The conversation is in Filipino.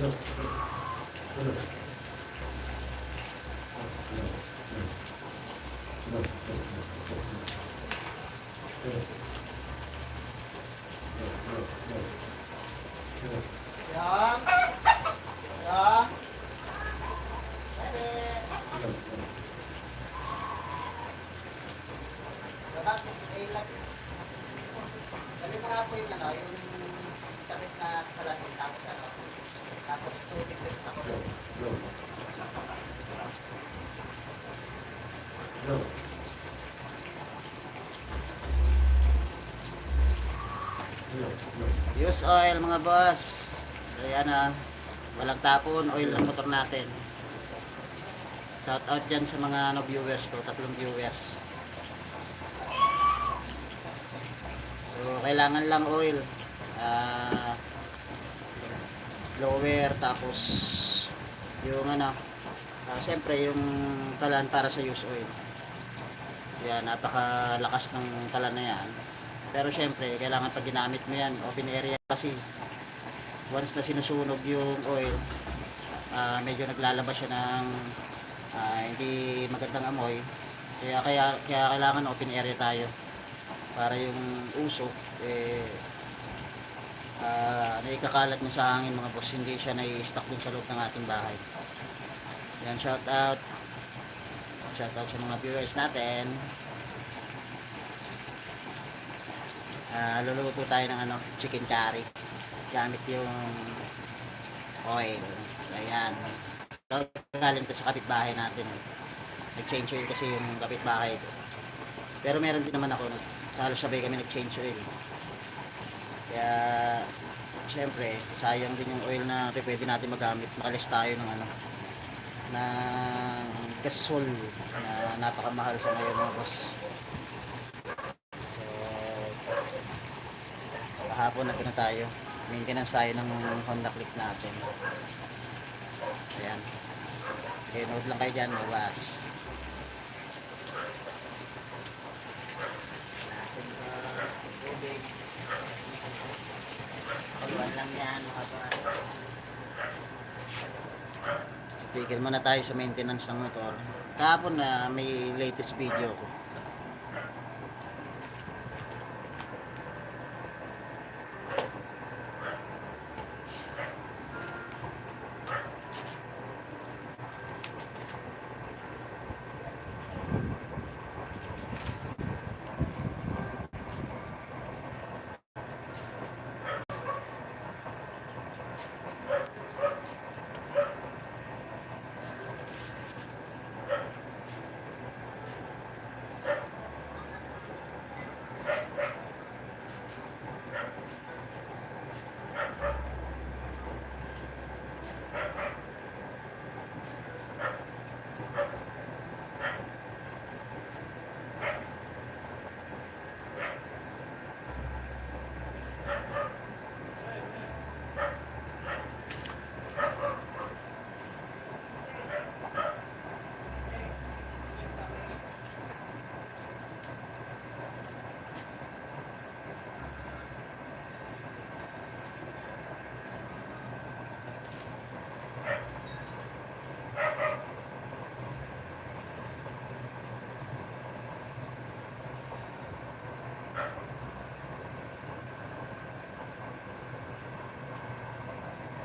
Dali mo nga po yung ano, yung sakit na salamin, tapos ano, tapos tubig na ako doon. Use oil mga boss. So yan walang tapon, oil ng motor natin. Shout out dyan sa mga viewers ko, 3 viewers. So kailangan lang oil, blower, tapos yung syempre yung kalan para sa use oil. Yan, napakalakas ng kalan na yan. Pero syempre kailangan pag ginamit mo yan open area, kasi once na sinusunog yung oil, medyo naglalabas siya ng hindi magandang amoy. Kaya kailangan open area tayo para yung usok naikakalat niya sa hangin mga boss, hindi siya nai-stuck dun sa loob ng ating bahay. Yan, shout out sa mga viewers natin. Luluto tayo ng chicken curry gamit yung oil. So ayan, galing to sa kapitbahay natin. Nag-change oil kasi yung kapitbahay ko, pero meron din naman ako, halos sabay kami nag-change oil. Kaya syempre sayang din yung oil na pwede natin magamit. Makalis tayo ng ng gasol na napakamahal sa ngayon mga boss. So kahapon tayo, maintenance tayo ng Honda Click natin. Ayan, okay, note lang kayo dyan mga boss. Pagwan lang yan mga boss. Tigil muna tayo sa maintenance ng motor. Kahapon na may latest video ko.